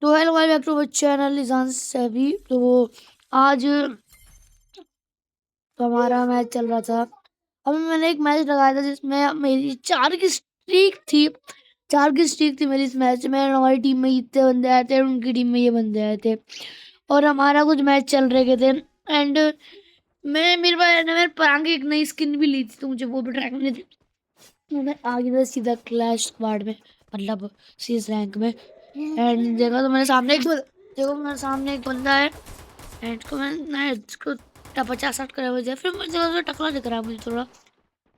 तो hello guys, back to my channel Lizan Saifi. तो आज तो हमारा मैच चल रहा था। अभी मैंने एक मैच लगाया था जिसमें मेरी 4 की स्ट्रीक थी मेरी। इस मैच में हमारी टीम में इतने बंदे आए थे और उनकी टीम में ये बंदे आए थे और हमारा कुछ मैच चल रहे थे। एंड मेरे परांग की एक नई स्किन भी ली थी, तो मुझे वो भी ट्रैक करनी थी। तो मैं आ गया था सीधा क्लैश स्क्वाड में, मतलब सीएस रैंक में। एंड देखो मेरे सामने एक बंदा है। एंड मैं इसको 50-60 करा मुझे, फिर मुझे उसका टकला दिख रहा है मुझे थोड़ा।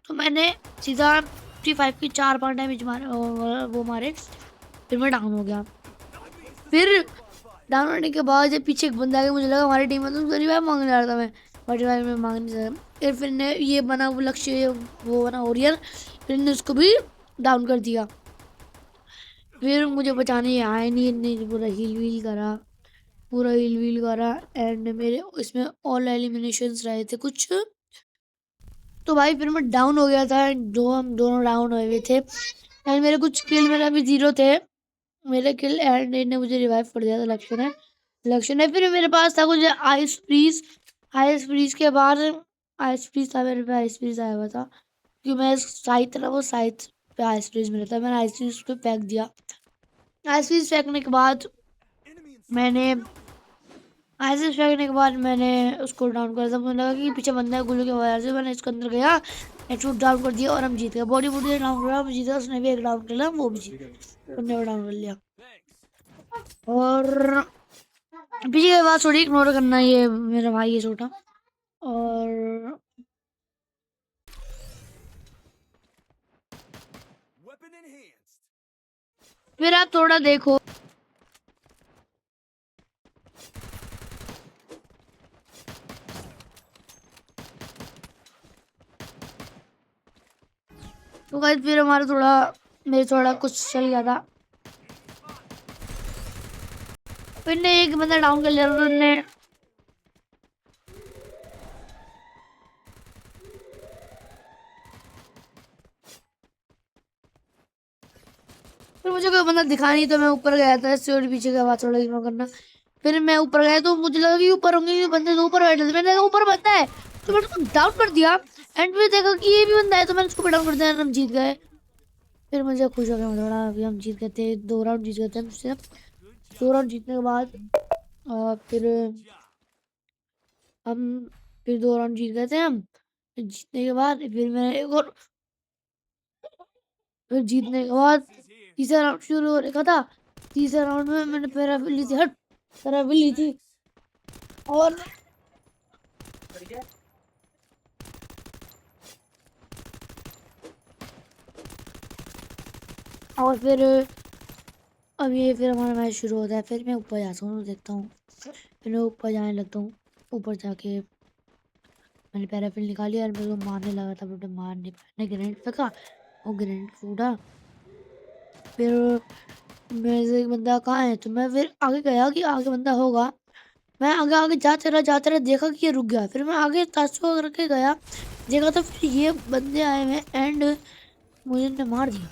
तो मैंने सीधा 55 की 4-5 डैमेज मारे, वो मारे। फिर मैं डाउन हो गया। फिर डाउन होने के बाद जब पीछे एक बंदा आ गया, मुझे लगा हमारी टीम में, तो उसको रिवाइव मांगने जा रहा था मैं, बट रिवाइव में मांग नहीं सकता। फिर ने ये बना वो लक्ष्य, वो बना ओरियन, फिर ने उसको भी डाउन कर दिया। फिर मुझे बचाने आया नहीं, इनने पूरा हील वील करा। एंड मेरे इसमें ऑल एलिमिनेशंस रहे थे कुछ। तो भाई फिर मैं डाउन हो गया था, हम दोनों डाउन हुए हुए थे। एंड मेरे कुछ किल मेरे अभी 0 थे मेरे किल। एंड ने मुझे रिवाइव कर दिया था लक्ष्य ने। फिर मेरे पास था कुछ आइस फ्रीज के बाद आइस फ्रीज था मेरे पे, आइस फ्रीज आया हुआ था क्योंकि मैं साइड था, वो साइड पे आइस फ्रीज मिला था। मैंने आइस फ्रीज पे फेंक दिया। आइस फ्रीज फेंकने के बाद मैंने उसको डाउन कर दिया। मुझे लगा कि पीछे बंदा है, गोली की वजह से मैंने इसके अंदर गया, हेडशॉट डाउन कर दिया और हम जीत गए। बॉडी बॉडी डाउन करा, हम जीते। उसने भी एक डाउन कर लिया, वो भी जीत, उसने भी डाउन कर लिया। और पीछे की बात थोड़ी इग्नोर करना, ये मेरा भाई है छोटा। और फिर आप थोड़ा देखो, तो गाइस फिर हमारा मेरे थोड़ा कुछ चल गया था। फिर ने एक बंदा डाउन कर लिया, उन्होंने फिर मुझे कोई बंदा दिखा नहीं, तो मैं ऊपर गया था। सीढ़ी पीछे का आवाज थोड़ा इग्नोर करना। फिर मैं ऊपर गया तो मुझे लगा कि ऊपर होंगे, बंदे तो ऊपर बैठे थे। मैंने कहा ऊपर बंदा है, तो मैंने उसको डाउन कर दिया। एंड फिर देखा कि ये भी बंदा है, तो मैंने उसको भी डाउन कर दिया। हम जीत गए। फिर मुझे खुश हो गया थोड़ा, अभी हम जीत गए थे, 2 राउंड जीत गए थे मुझसे। 2 राउंड जीतने के बाद फिर हम 2 राउंड जीत गए थे हम। जीतने के बाद फिर मैंने एक और, फिर जीतने के बाद तीसरा राउंड शुरू हो रखा था। तीसरे राउंड में मैंने पैराफिल ली थी और फिर फिर हमारा मैच शुरू होता है। फिर मैं ऊपर जाता हूँ, देखता हूँ। फिर मैं ऊपर जाने लगता हूँ। ऊपर जाके मैंने पैराफिल निकाली और मेरे को मारने लगा था, बट मार नहीं पाया। मैंने ग्रेनेड फेंका, वो ग्रेनेड फूटा। फिर मेरे से एक बंदा कहाँ है, तो मैं फिर आगे गया कि आगे बंदा होगा। मैं आगे आगे जाते रहा, देखा कि ये रुक गया। फिर मैं आगे तासो करके गया, देखा तो फिर ये बंदे आए हुए। एंड मुझे इन्होंने मार दिया,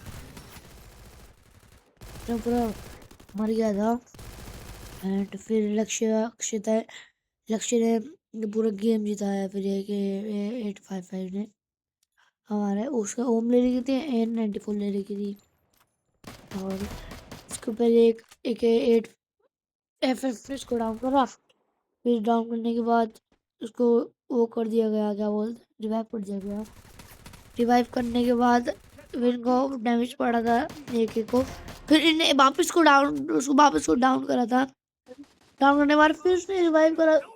मैं पूरा मर गया था। एंड फिर लक्ष्य ने पूरा गेम जिताया। फिर ये कि 855 ने हमारा उसका ओम ले रखी थी, N94 ले रखी थी। और इसके ऊपर एक 8FF इसको डाउन करा। फिर डाउन करने के बाद उसको वो कर दिया गया, क्या बोलते, रिवाइव कर दिया गया। रिवाइव करने के बाद फिर इनको डैमेज पड़ा था एक को। फिर इन्हें उसको वापस को डाउन करा था। डाउन करने के बाद फिर उसने रिवाइव करा था।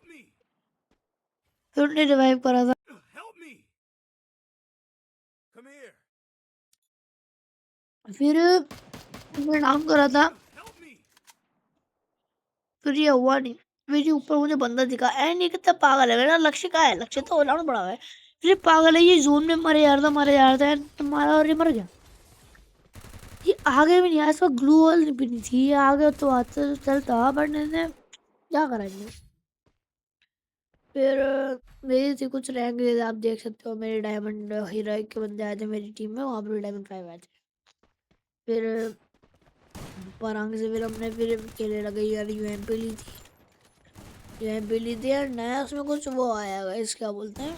फिर मैं डाउन करा था, फिर ये हुआ नहीं। फिर ये ऊपर मुझे बंदा दिखा। एंड ये कितना पागल है, मेरा लक्ष्य का है, लक्ष्य तो डाउन पड़ा हुआ है। फिर ये पागल है, ये जोन में मरे जा रहा था। एंड मारा और ये मर गया। ये आगे भी नहीं आया, इसका ग्लू वॉल भी नहीं थी। ये आगे तो आता तो चलता, बट मैंने क्या करा इन्हें। फिर मेरी थी कुछ रैंक, आप देख सकते हो मेरे डायमंड हीरो के बंदे आए थे मेरी टीम में, वहाँ पर डायमंड 5 आए थे। फिर परांग से फिर हमने फिर खेलने लगे यार, यूएमपी ली थी, यूएमपी ली थी यार नया, उसमें कुछ वो आया गाइस, क्या बोलते हैं,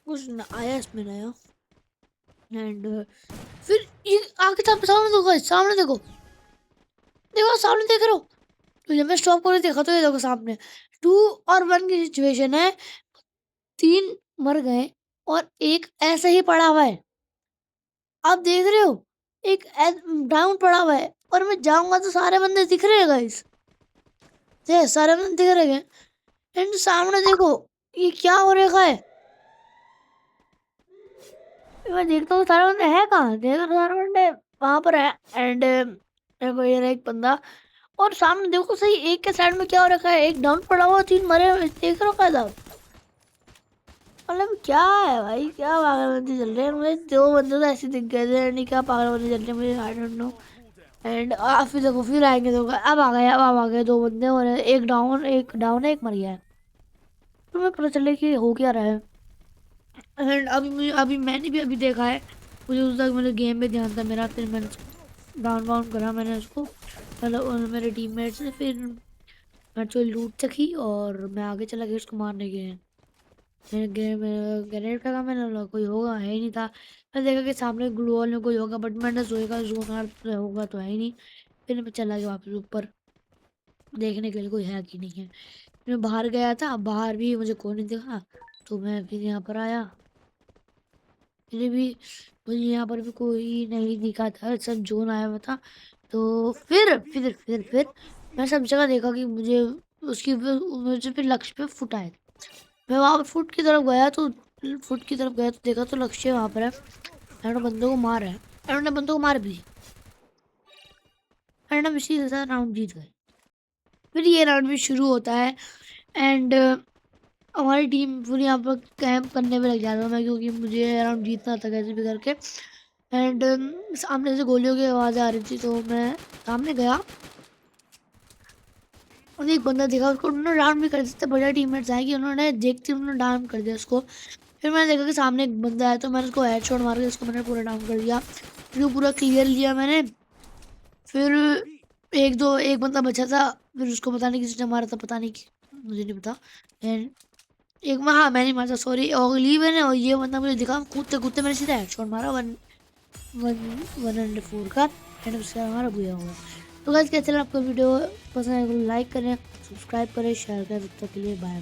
कुछ आया इसमें नया। एंड फिर ये आगे सामने देखो guys, सामने देखो, देखो सामने देख रहे हो। तो जब मैं स्टॉप कर देखा तो ये देखो सामने 2-1 की सिचुएशन है, 3 मर गए और एक ऐसे ही पड़ा हुआ है। आप देख रहे हो, एक डाउन पड़ा हुआ है और मैं जाऊंगा तो सारे बंदे दिख रहे हैं गाइस, सारे बंदे दिख रहे हैं। एंड सामने देखो ये क्या हो रखा है, मैं देखता हूँ सारे बंदे है कहाँ, देख रहा सारे बंदे वहां पर है। एंड देखो ये रहा एक बंदा, और सामने देखो सही एक के साइड में क्या हो रखा है, एक डाउन पड़ा हुआ, 3 मरे हुए, देख रखा था। मतलब क्या है भाई, क्या पागलबंदी चल रही है, मुझे 2 बंदे तो ऐसे दिख गए थे, नहीं क्या पागलबंदी चल रही है मुझे, आई डोंट नो। एंड फिर देखो फिर आएंगे, तो अब आ गए 2 बंदे, और एक डाउन है, एक मर गया है। तो मैं पता चले कि हो क्या रहा है। एंड अभी मैंने भी अभी देखा है, मुझे उस तक मेरे गेम में ध्यान था मेरा, फिर मैंने डाउन वाउन करा मैंने उसको, मतलब मेरे टीममेट्स ने, फिर मैं तो लूट चकी और मैं आगे चला गया उसको मारने के लिए। मैंने ग्रेनेड फेंका, मैंने बोला कोई होगा, है ही नहीं था। मैं देखा कि सामने ग्लू वॉल में कोई होगा, बट मैंने सोचेगा जोन होगा तो है ही नहीं। फिर मैं चला गया वापस ऊपर देखने के लिए कोई है कि नहीं है। मैं बाहर गया था, बाहर भी मुझे कोई नहीं दिखा, तो मैं फिर यहाँ पर आया, फिर भी मुझे यहाँ पर भी कोई नहीं दिखा था, सब जोन आया हुआ था। तो फिर मैं सब जगह देखा कि मुझे फिर लक्ष्य पे फुट आया। मैं वहाँ पर फुट की तरफ गया, तो देखा तो लक्ष्य वहाँ पर है, एंड बंदों को मार है, एंड उन्होंने बंदों को मार भी, एंड हम इसी के साथ राउंड जीत गए। फिर ये राउंड भी शुरू होता है, एंड हमारी टीम पूरी यहाँ पर कैंप करने में लग जाता हूँ मैं, क्योंकि मुझे राउंड जीतना था कैसे भी करके। एंड सामने से गोलियों की आवाज़ आ रही थी, तो मैं सामने गया और एक बंदा देखा, उसको उन्होंने डाउन भी कर दिया, बढ़िया टीममेट्स आए कि उन्होंने देखते उन्होंने डाउन कर दिया उसको। फिर मैंने देखा कि सामने एक बंदा है, तो मैंने उसको हेडशॉट मार के उसको मैंने पूरा डाउन कर दिया, फिर वो पूरा क्लियर लिया मैंने। फिर एक बंदा बचा था, फिर उसको पता नहीं किसने मारा था, पता नहीं मुझे नहीं पता। एंड एक में हाँ मैंने मारा, सॉरी ऑगली मैंने, और ये बंदा मुझे दिखा, कूदते कूदते मैंने सीधा हेडशॉट मारा, 104 का। एंड उसके बाद हमारा बुआ हुआ। तो गाइस कैसे लगा आपको वीडियो, पसंद आए तो लाइक करें, सब्सक्राइब करें, शेयर करें, तब तक के लिए बाय।